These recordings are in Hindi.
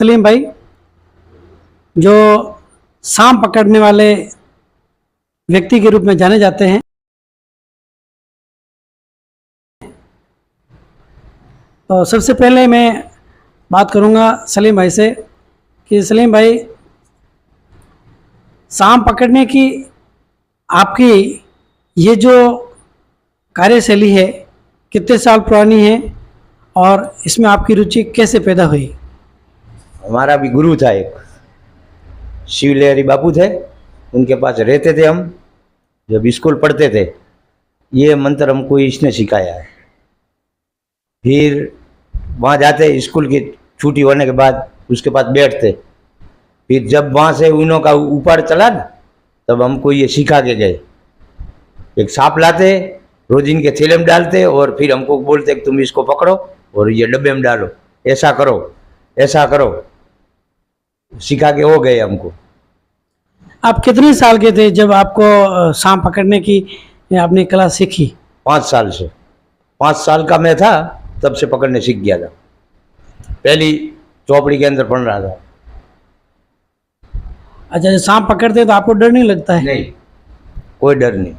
सलीम भाई जो सांप पकड़ने वाले व्यक्ति के रूप में जाने जाते हैं, तो सबसे पहले मैं बात करूंगा सलीम भाई से कि सलीम भाई, सांप पकड़ने की आपकी ये जो कार्यशैली है कितने साल पुरानी है और इसमें आपकी रुचि कैसे पैदा हुई? हमारा भी गुरु था, एक शिवलहरी बापू थे, उनके पास रहते थे हम। जब स्कूल पढ़ते थे ये मंत्र हमको इसने सिखाया है। फिर वहाँ जाते, स्कूल की छुट्टी होने के बाद उसके पास बैठते। फिर जब वहाँ से उन्हों का ऊपर चला ना, तब हमको ये सिखा के गए। एक सांप लाते, रोज इनके थैले में डालते और फिर हमको बोलते कि तुम इसको पकड़ो और ये डब्बे में डालो, ऐसा करो ऐसा करो, सिखा के हो गए हमको। आप कितने साल के थे जब आपको सांप पकड़ने की आपने कला सीखी? 5 साल से। 5 साल का मैं था तब से पकड़ने सीख गया था। पहली चौपड़ी के अंदर पढ़ रहा था। अच्छा, जब सांप पकड़ते तो आपको डर नहीं लगता है? नहीं, कोई डर नहीं।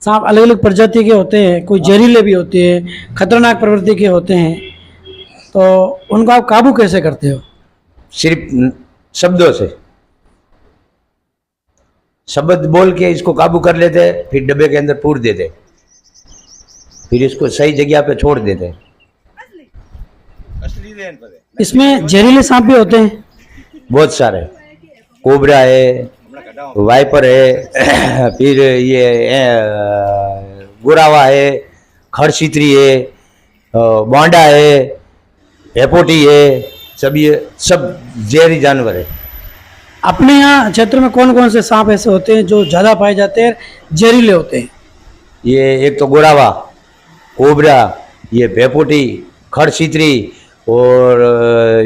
सांप अलग अलग प्रजाति के होते हैं, कोई जहरीले भी होते हैं, खतरनाक प्रवृत्ति के होते हैं, तो उनको आप काबू कैसे करते हो? सिर्फ शब्दों से, शब्द बोल के इसको काबू कर लेते, फिर डब्बे के अंदर पूर देते, फिर इसको सही जगह पे छोड़ देते। इसमें जहरीले सांप भी होते हैं? बहुत सारे, कोबरा है, वाइपर है, फिर ये गुरावा है, खड़सीतरी है, बांडा है, हेपोटी है, सब ये सब जहरी जानवर है। अपने यहाँ क्षेत्र में कौन कौन से सांप ऐसे होते हैं जो ज़्यादा पाए जाते हैं, जहरीले होते हैं? ये एक तो गुरावा, कोबरा, ये भेपोटी, खड़सीतरी और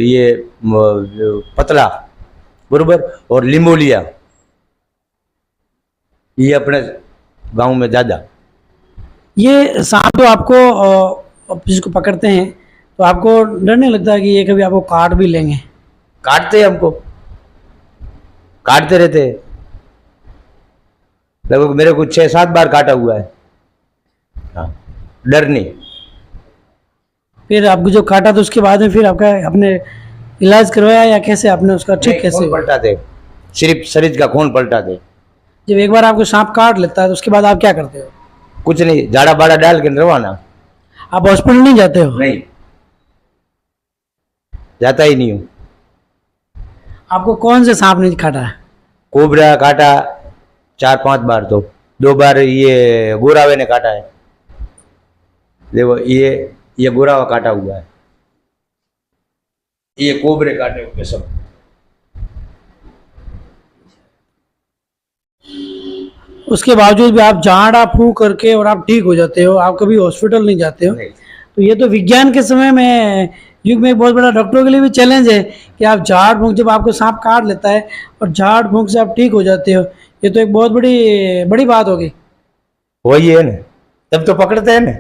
ये पतला, बरोबर, और लिमोलिया, ये अपने गांव में ज़्यादा। ये सांप तो आपको जिसको पकड़ते हैं तो आपको डर नहीं लगता कि ये कभी आपको काट भी लेंगे? काटते हमको, काटते रहते। लगभग मेरे को 6-7 बार काटा हुआ है। हाँ, डर नहीं। फिर आपको जो काटा तो उसके बाद में फिर आपका अपने इलाज करवाया या कैसे आपने उसका ठीक कैसे? खून पलटाते, सिर्फ शरीर का खून पलटाते। जब एक बार आपको सांप काट लेता है तो उसके बाद आप क्या करते हो? कुछ नहीं, झाड़ा बाड़ा डाल के रवाना। आप हॉस्पिटल नहीं जाते हो? नहीं, जाता ही नहीं हूँ। आपको कौन से सांप ने काटा है? कोबरा काटा 4-5 बार, तो 2 बार ये गोरावे ने काटा है। देखो ये गोरावा काटा हुआ है, ये कोबरे काटे हुए सब। उसके बावजूद भी आप झाड़ा फूंक करके और आप ठीक हो जाते हो, आप कभी हॉस्पिटल नहीं जाते हो? नहीं। तो ये तो विज्ञान के समय में युग में एक बहुत बड़ा डॉक्टरों के लिए भी चैलेंज है कि आप झाड़ फूंक, जब आपको सांप काट लेता है और झाड़ फूंक से आप ठीक हो जाते हो, ये तो एक बहुत बड़ी बात होगी। वही है ना, तब तो पकड़ते हैं ना।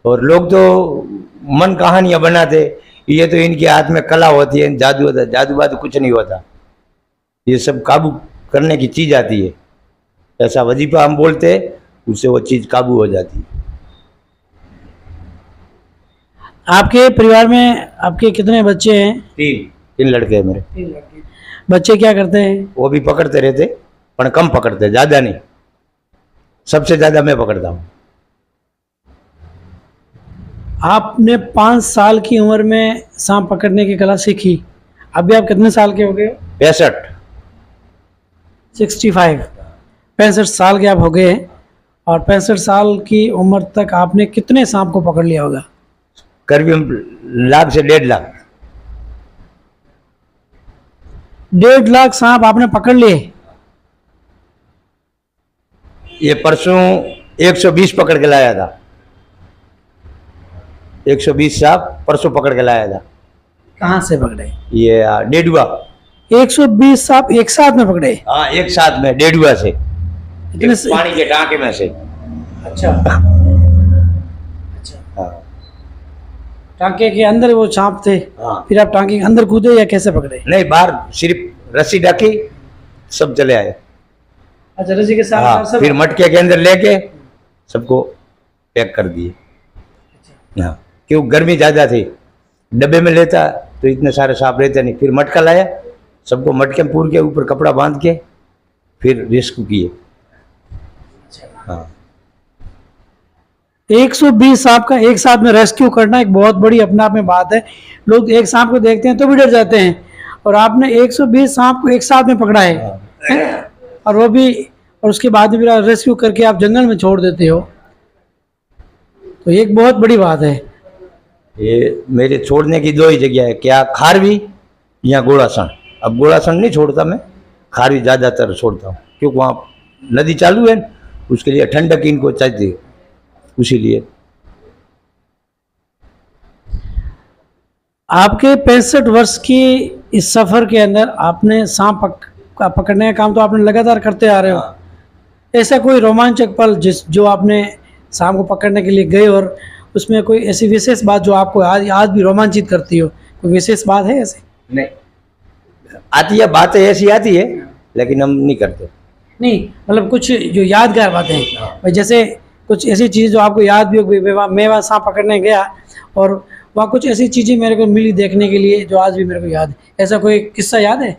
और लोग तो मन कहानियां बनाते, ये तो इनके हाथ में कला होती है, जादू होता है। जादू वादू कुछ नहीं होता, ये सब काबू करने की चीज आती है। ऐसा वजीफा हम बोलते हैं, उससे वो चीज काबू हो जाती है। आपके परिवार में आपके कितने बच्चे हैं? 3 लड़के हैं मेरे। 3 लड़के। बच्चे क्या करते हैं? वो भी पकड़ते रहते, पर कम पकड़ते, ज्यादा नहीं। सबसे ज्यादा मैं पकड़ता हूँ। आपने 5 साल की उम्र में सांप पकड़ने की कला सीखी, अभी आप कितने साल के हो गए? 65 साल के आप हो गए हैं। और 65 साल की उम्र तक आपने कितने सांप को पकड़ लिया होगा? करीब लाख से 1.5 लाख। 1.5 लाख सांप आपने पकड़ लिए? ये परसों 120 पकड़ के लाया था। 120 सांप परसों पकड़ के लाया था। कहाँ से पकड़े? ये डेडुआ। 120 सांप एक साथ में पकड़े? हाँ, एक साथ में, डेडुआ से, इतने से? पानी के टाँके में से। अच्छा। हाँ, टांके के अंदर वो सांप थे, हाँ फिर आप टांके के अंदर कूदे या कैसे पकड़े? नहीं, बाहर सिर्फ रस्सी ढकी, सब चले आए। अच्छा, रस्सी के साथ हाँ, सब। फिर मटके के अंदर लेके सबको पैक कर दिए। हाँ, क्यों गर्मी ज़्यादा थी, डब्बे में लेता तो इतने सारे सांप रहते नहीं। फिर मटका लाया, सबको मटके में पूर के ऊपर कपड़ा बांध के फिर रेस्क्यू किए। हाँ 120 सांप का एक साथ में रेस्क्यू करना एक बहुत बड़ी अपने आप में बात है। लोग एक सांप को देखते हैं तो भी डर जाते हैं, और आपने 120 सांप को एक साथ में पकड़ा है, हैं? और वो भी, और उसके बाद भी फिर रेस्क्यू करके आप जंगल में छोड़ देते हो, तो ये एक बहुत बड़ी बात है। ये मेरे छोड़ने की दो ही जगह है, क्या खारवी या गोड़ासण। अब गोड़ासण नहीं छोड़ता मैं, खारवी ज़्यादातर छोड़ता हूँ, क्योंकि वहाँ नदी चालू है, उसके लिए ठंडक इनको चाहिए, उसी लिए। आपके 65 वर्ष की इस सफर के अंदर आपने सांप पकड़ने का काम तो आपने लगातार करते आ रहे हो, ऐसा कोई रोमांचक पल जो आपने सांप को पकड़ने के लिए गए और उसमें कोई ऐसी विशेष बात जो आपको आज भी रोमांचित करती हो, कोई विशेष बात है ऐसे? नहीं आती है, बातें ऐसी आती है, लेकिन हम नहीं करते। नहीं, मतलब कुछ जो यादगार बातें हैं भाई, जैसे कुछ ऐसी चीज़ जो आपको याद भी हो, मैं वहाँ सांप पकड़ने गया और वहाँ कुछ ऐसी चीज़ें मेरे को मिली देखने के लिए जो आज भी मेरे को याद है, ऐसा कोई किस्सा याद है?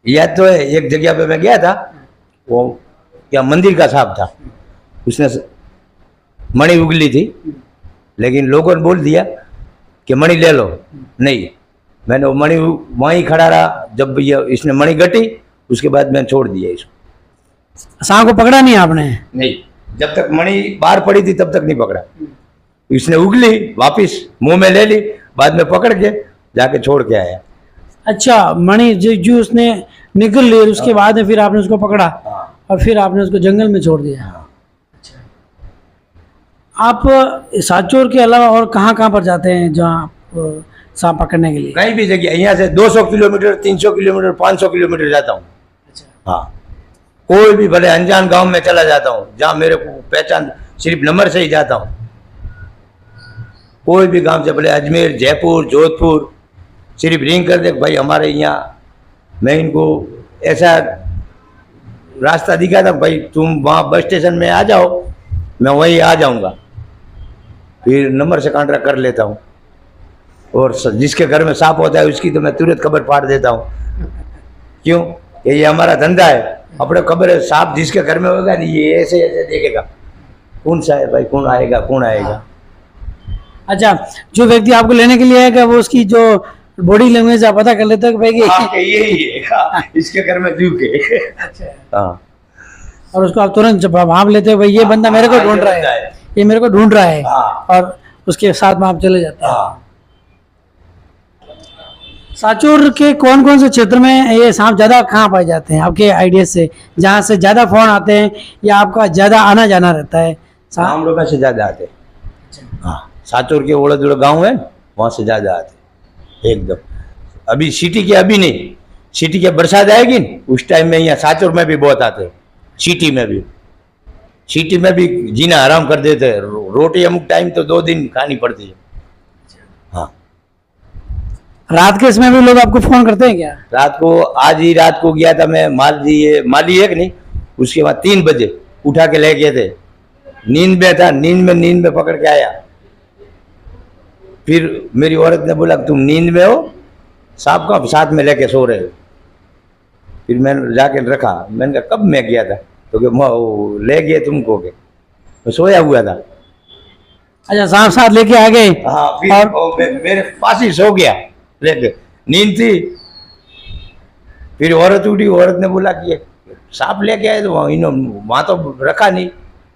याद तो है, एक जगह पे मैं गया था, वो क्या मंदिर का सांप था, उसने मणि उगली थी, लेकिन लोगों ने बोल दिया कि मणि ले लो। नहीं, मैंने वो मणि वहीं खड़ा रहा, जब ये इसने मणि गटी उसके बाद मैंने छोड़ दिया इसको। सांप को पकड़ा नहीं आपने? नहीं, जब तक मणि बाहर पड़ी थी तब तक नहीं पकड़ा। इसने उगली वापिस मुंह में ले ली, बाद में पकड़ के जाके छोड़ के आया। अच्छा, मणि जो उसने निकल ली, उसके बाद में फिर आपने उसको पकड़ा और फिर आपने उसको जंगल में छोड़ दिया। अच्छा, आप सांचौर के अलावा और कहाँ कहाँ पर जाते हैं जहाँ आप सांप पकड़ने के लिए? कहीं भी जगह, यहाँ से 200 किलोमीटर, 300 किलोमीटर, 500 किलोमीटर जाता हूँ। अच्छा। हाँ, कोई भी भले अनजान गांव में चला जाता हूँ, जहाँ मेरे को पहचान, सिर्फ नंबर से ही जाता हूँ। कोई भी गांव से, भले अजमेर, जयपुर, जोधपुर, सिर्फ रिंग कर दे भाई हमारे यहाँ, मैं इनको ऐसा रास्ता दिखाता भाई, तुम वहाँ बस स्टेशन में आ जाओ, मैं वहीं आ जाऊँगा। फिर नंबर से कॉन्ट्रैक्ट कर लेता हूँ, और जिसके घर में सांप होता है उसकी तो मैं तुरंत खबर फाड़ देता हूँ। क्यों? ये हमारा धंधा है, अपने खबर है, सांप जिसके घर में होगा नहीं, ये ऐसे ऐसे देखेगा कौन सा है भाई, कौन आएगा कौन आएगा। अच्छा, जो व्यक्ति आपको लेने के लिए आएगा वो उसकी जो बॉडी लैंग्वेज आप पता कर लेते हो कि भाई यही है, हाँ, इसके घर में दुख है। अच्छा। हाँ, और उसको आप तुरंत जब भाप लेते हो भाई ये बंदा मेरे को ढूंढ रहा है, ये मेरे को ढूंढ रहा है, हाँ। और उसके साथ में आप चले जाते हैं। हाँ। सांचौर के कौन कौन से क्षेत्र में ये सांप ज़्यादा कहाँ पाए जाते हैं आपके आइडिया से, जहाँ से ज़्यादा फोन आते हैं या आपका ज़्यादा आना जाना रहता है? हम लोग से ज़्यादा आते हैं। हाँ, सांचौर के ओड़ा जुड़ा गाँव है, वहाँ से ज़्यादा आते हैं एकदम। अभी सिटी के अभी नहीं, सिटी के बरसात आएगी उस टाइम में यहाँ सांचौर में भी बहुत आते हैं। सिटी में भी जीना आराम कर देते हैं। रोटी अमुक टाइम तो 2 दिन खानी पड़ती है। हाँ, रात के समय भी लोग आपको फोन करते हैं क्या? रात को, आज ही रात को गया था मैं, माली एक नहीं, उसके बाद 3 बजे उठा के ले गए थे, नींद में था, नींद में पकड़ के आया। फिर मेरी औरत ने बोला तुम नींद में हो, सांप का साथ में लेके सो रहे हो। फिर मैंने जाके रखा, मैंने कहा कब मैं गया था, तो कि ले गए तुमको के, मैं सोया हुआ था। अच्छा, सांप साथ लेके आ गए? हाँ, फिर और मेरे पास ही सो गया लेके, नींद थी। फिर औरत उठी, औरत ने बोला कि सांप लेके आए, तो वहाँ तो रखा नहीं,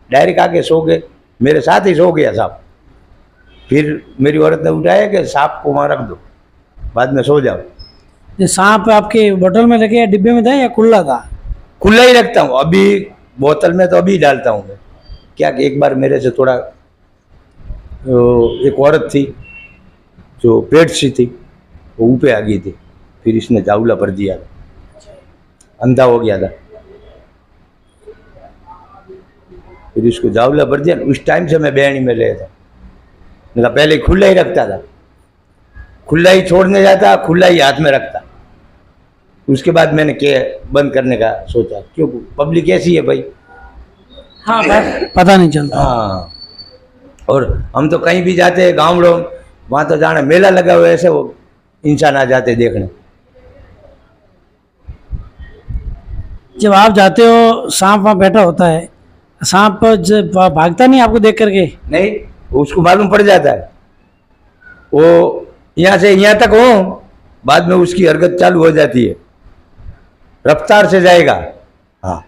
डायरेक्ट आके सो गए, मेरे साथ ही सो गया सांप। फिर मेरी औरत ने उठाया कि सांप को वहाँ रख दो, बाद में सो जाओ। ये सांप आपके बोतल में रखे या डिब्बे में था या खुला था? खुला ही रखता हूँ, अभी बोतल में तो अभी डालता हूँ मैं। क्या कि एक बार मेरे से थोड़ा, एक औरत थी जो पेट सी थी, वो ऊपर आ गई थी, फिर इसने जावला भर दिया था, अंधा हो गया था, फिर इसको जावला भर दिया। उस टाइम से मैं बेहनी में ले था, पहले खुला ही रखता था, खुला ही छोड़ने जाता, खुला ही हाथ में रखता। उसके बाद मैंने के बंद करने का सोचा, क्यों पब्लिक ऐसी है भाई। हाँ, पता नहीं चलता। हाँ, और हम तो कहीं भी जाते हैं गाँव लोग, वहाँ तो जाना मेला लगा हुआ है, ऐसे वो इंसान आ जाते देखने। जब आप जाते हो सांप वहाँ बैठा होता है, सांप जब भागता नहीं आपको देख करके? नहीं, उसको मालूम पड़ जाता है, वो यहाँ से यहाँ तक हो, बाद में उसकी हरकत चालू हो जाती है, रफ्तार से जाएगा। हाँ,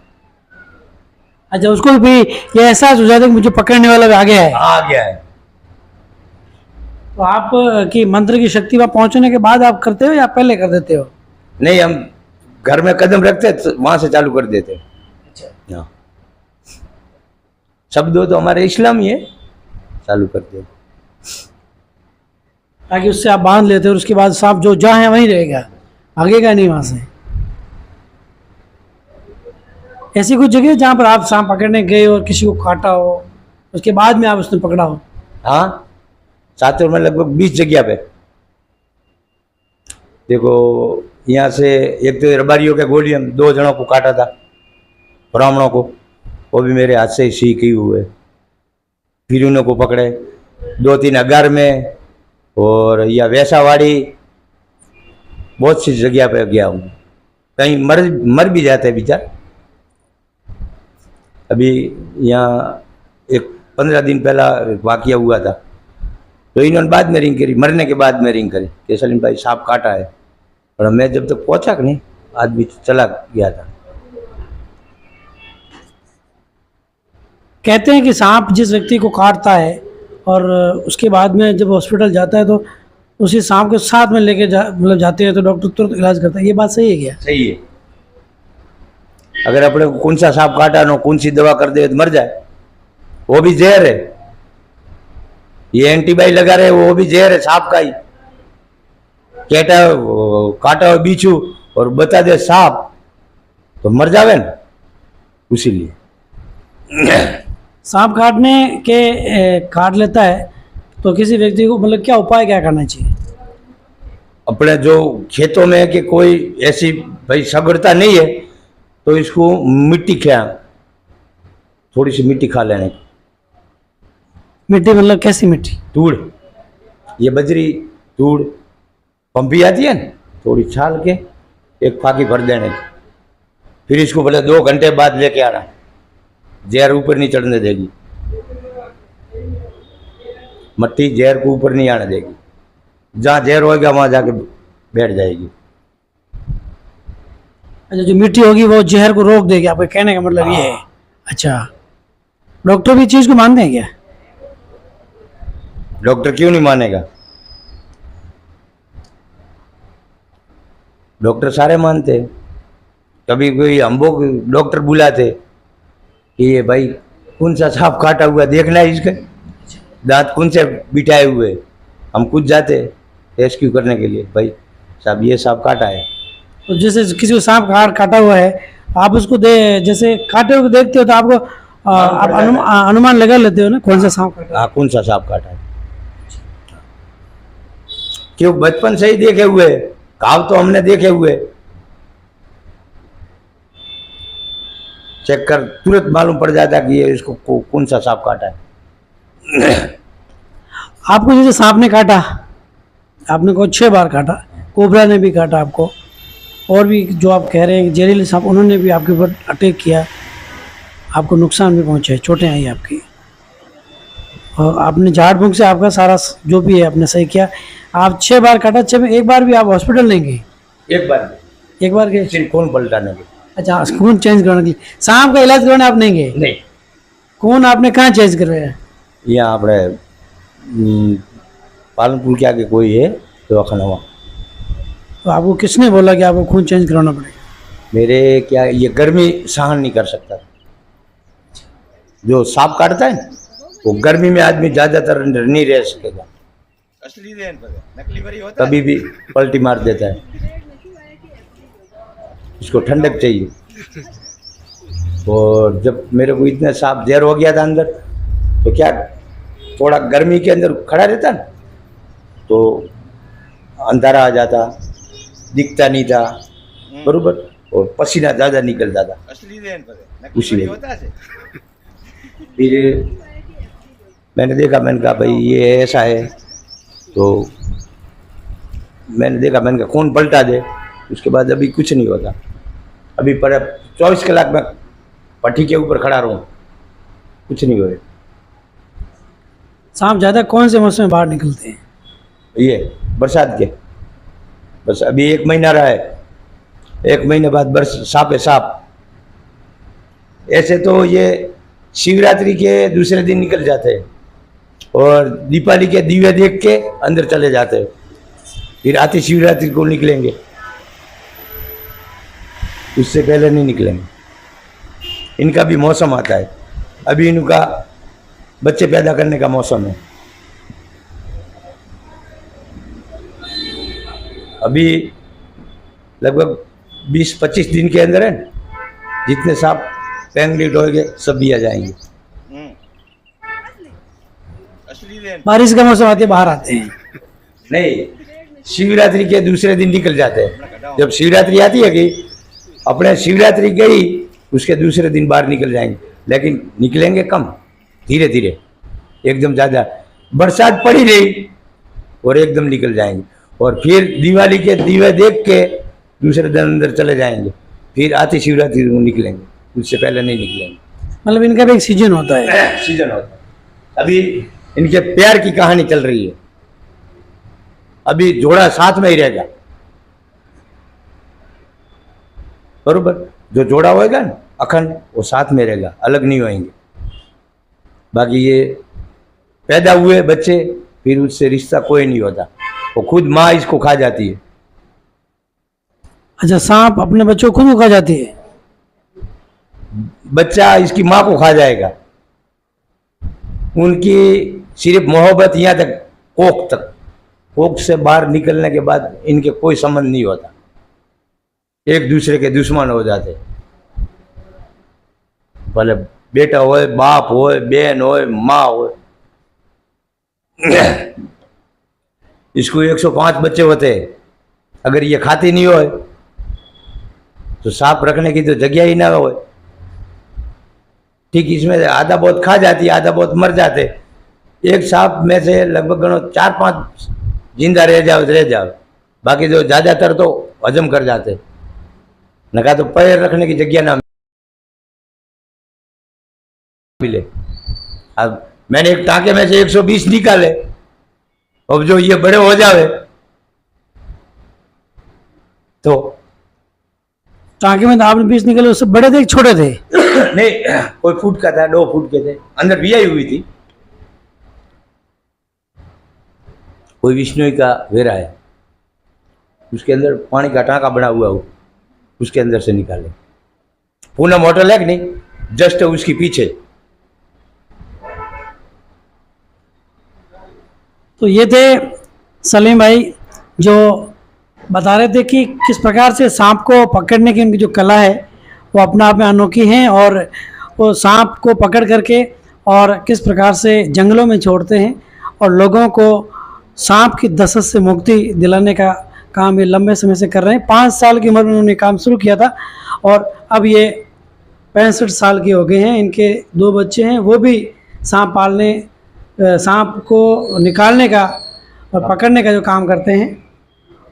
अच्छा, उसको भी ये एहसास हो जाता है कि मुझे पकड़ने वाला भी आ गया है। आ गया है। तो आप की मंत्र की शक्ति वहाँ पहुँचने के बाद आप करते हो या पहले कर देते हो? नहीं, हम घर में कदम रखते तो वहां से चालू कर देते। अच्छा, हाँ, शब्द तो हमारे इस्लाम ही है, चालू कर देते ताकि उससे आप बांध लेते हो और उसके बाद सांप जो जहाँ है वहीं रहेगा, भागेगा नहीं वहाँ से। ऐसी कुछ जगह है जहाँ पर आप सांप पकड़ने गए और किसी को काटा हो, उसके बाद में आप उसने पकड़ा हो? हाँ, सातपुर में लगभग 20 जगह पे। देखो, यहाँ से एक तो रबारियों के गोलियां 2 जनों को काटा था, ब्राह्मणों को, वो भी मेरे हाथ से ही सीखी हुए। फिर उन्हों को पकड़े 2-3 अगार में, और या वैसावाड़ी, बहुत सी जगह पे गया हूँ। कहीं मर भी जाते हैं बेचार। अभी यहाँ एक 15 दिन पहला वाकया हुआ था, तो इन्होंने बाद में रिंग करी, मरने के बाद में रिंग करी कि सलीम भाई सांप काटा है, और मैं जब तक पहुंचा कि नहीं, आदमी चला गया था। कहते हैं कि सांप जिस व्यक्ति को काटता है और उसके बाद में जब हॉस्पिटल जाता है तो उसी सांप को साथ में लेके मतलब जाते हैं तो डॉक्टर तुरंत इलाज करता है। ये बात सही है क्या? सही है। अगर अपने को कौन सा सांप काटा नो, कौन सी दवा कर दे तो मर जाए, वो भी जहर है। ये एंटीबायोटिक लगा रहे, वो भी जहर है सांप का ही। काटा हो बीछू और बता दे सांप तो मर जावे ना, इसीलिए। सांप काटने के काट लेता है तो किसी व्यक्ति को मतलब क्या उपाय क्या करना चाहिए? अपने जो खेतों में कि कोई ऐसी भाई सगड़ता नहीं है, तो इसको मिट्टी खा, थोड़ी सी मिट्टी खा लेने की। मिट्टी मतलब कैसी मिट्टी? धूड़, ये बजरी धूड़ पंपी आती है ना, थोड़ी छाल के एक फाकी भर देने की। फिर इसको बोले 2 घंटे बाद लेके आना, जहर ऊपर नहीं चढ़ने देगी, मट्टी जहर को ऊपर नहीं आने देगी। जहाँ जहर होगा वहाँ जाके बैठ जाएगी। अच्छा, जो मिट्टी होगी वो जहर को रोक देगी, आपके कहने का मतलब ये है? अच्छा, डॉक्टर भी चीज़ को मानते हैं क्या? डॉक्टर क्यों नहीं मानेगा, डॉक्टर सारे मानते हैं। कभी कोई हमको डॉक्टर बुलाते कि ये भाई कौन सा सांप काटा हुआ देखना है, इसके दांत कौन से बिठाए हुए। हम खुद जाते रेस्क्यू करने के लिए, भाई साहब ये सांप काटा है। तो जैसे किसी को सांप काटा हुआ है, आप उसको जैसे काटे हुए देखते हो तो आपको आप अनुमान लगा लेते हो ना कौन सा सांप काटा? हाँ, कौन सा सांप काटा है, क्यों बचपन से ही देखे हुए, घाव तो हमने देखे हुए। चेक कर, तुरंत मालूम पड़ जाता कि ये इसको कौन सा सांप काटा है। आपको जैसे सांप ने काटा, आपने को 6 बार काटा, कोबरा ने भी काटा आपको, और भी जो आप कह रहे हैं जहरीले सांप उन्होंने भी आपके ऊपर अटैक किया, आपको नुकसान भी पहुंचे, चोटें आई आपकी, और आपने झाड़ फूंक से आपका सारा जो भी है आपने सही किया। आप 6 बार काटा, 6 में 1 बार भी आप हॉस्पिटल नहीं गए? एक बार गए सिर्फ खून पलटाने के। अच्छा, खून चेंज करने के लिए, सांप का इलाज करने आप नहीं गए? नहीं, खून आपने कहाँ चेंज करवाया? यहाँ अपने पालनपुर के आगे कोई है दवाखाना, वहाँ। तो आपको किसने बोला कि आपको खून चेंज कराना पड़ेगा? मेरे क्या, ये गर्मी सहन नहीं कर सकता। जो सांप काटता है ना, वो गर्मी में आदमी ज्यादातर नहीं रह सकेगा, कभी भी पलटी मार देता है। इसको ठंडक चाहिए। और जब मेरे को इतना सांप जहर हो गया था अंदर, तो क्या थोड़ा गर्मी के अंदर खड़ा रहता ना, तो अंधारा आ जाता, दिखता नहीं था, बरोबर, और पसीना ज़्यादा निकलता था। उसी में फिर मैंने देखा, मैंने कहा भाई ये ऐसा है, तो मैंने देखा, मैंने कहा कौन पलटा दे। उसके बाद अभी कुछ नहीं होता, अभी पर 24 कलाक में पट्टी के ऊपर खड़ा रहूँ, कुछ नहीं हो। सांप ज़्यादा कौन से मौसम में बाहर निकलते हैं? ये बरसात के, बस अभी 1 महीना रहा है, 1 महीने बाद सांप है सांप। ऐसे तो ये शिवरात्रि के दूसरे दिन निकल जाते हैं और दीपावली के दिवे देख के अंदर चले जाते हैं, फिर आती शिवरात्रि को निकलेंगे, उससे पहले नहीं निकलेंगे। इनका भी मौसम आता है, अभी इनका बच्चे पैदा करने का मौसम है। अभी लगभग 20-25 दिन के अंदर है, जितने सांप पेंगलिट होंगे सब भी आ जाएंगे। बारिश का मौसम आते बाहर आते हैं? नहीं, शिवरात्रि के दूसरे दिन निकल जाते हैं। जब शिवरात्रि आती है कि अपने शिवरात्रि गई, उसके दूसरे दिन बाहर निकल जाएंगे, लेकिन निकलेंगे कम, धीरे धीरे। एकदम ज़्यादा बरसात पड़ी रही और एकदम निकल जाएंगे, और फिर दिवाली के दिवे देख के दूसरे दिन अंदर चले जाएंगे, फिर आती शिवरात्रि को निकलेंगे, उससे पहले नहीं निकलेंगे। मतलब इनका भी एक सीजन होता है? सीजन होता है। अभी इनके प्यार की कहानी चल रही है, अभी जोड़ा साथ में ही रहेगा, बरोबर। जो जोड़ा होएगा ना अखंड, वो साथ में रहेगा, अलग नहीं होएंगे। बाकी ये पैदा हुए बच्चे, फिर उससे रिश्ता कोई नहीं होता, वो खुद माँ इसको खा जाती है। अच्छा, सांप अपने बच्चों को खुद को खा जाती है? बच्चा इसकी माँ को खा जाएगा। उनकी सिर्फ मोहब्बत यहाँ तक, कोख तक, कोख से बाहर निकलने के बाद इनके कोई संबंध नहीं होता, एक दूसरे के दुश्मन हो जाते। भले बेटा होए, बाप होए, बहन होए, माँ होए। इसको 105 बच्चे होते हैं, अगर ये खाती नहीं हो तो सांप रखने की तो जगह ही ना हो। ठीक इसमें आधा बहुत खा जाती, आधा बहुत मर जाते। एक सांप में से लगभग 4-5 जिंदा रह जाओ, बाकी जो ज़्यादातर तो हजम कर जाते। नका तो पैर रखने की जगह ना मिले। अब मैंने एक टाँके में से 120 निकाले, अब जो ये बड़े हो जावे तो टाँके में तो आपने 20 निकले, उससे बड़े थे छोटे थे? नहीं, कोई फुट का था, 2 फुट के थे, अंदर भी आई हुई थी। कोई विष्णु का वेरा है, उसके अंदर पानी का टाँका बना हुआ हो, उसके अंदर से निकाले। पूनम होटल है कि नहीं, जस्ट उसकी पीछे। तो ये थे सलीम भाई, जो बता रहे थे कि किस प्रकार से सांप को पकड़ने की उनकी जो कला है वो अपना आप में अनोखी है, और वो सांप को पकड़ करके और किस प्रकार से जंगलों में छोड़ते हैं और लोगों को सांप की दशत से मुक्ति दिलाने का काम ये लंबे समय से कर रहे हैं। 5 साल की उम्र में उन्होंने काम शुरू किया था और अब ये 65 साल के हो गए हैं। इनके 2 बच्चे हैं, वो भी सांप को निकालने का और पकड़ने का जो काम करते हैं,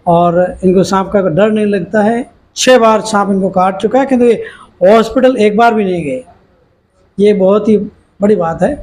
और इनको सांप का डर नहीं लगता है। 6 बार सांप इनको काट चुका है, किंतु ये हॉस्पिटल एक बार भी नहीं गए। ये बहुत ही बड़ी बात है।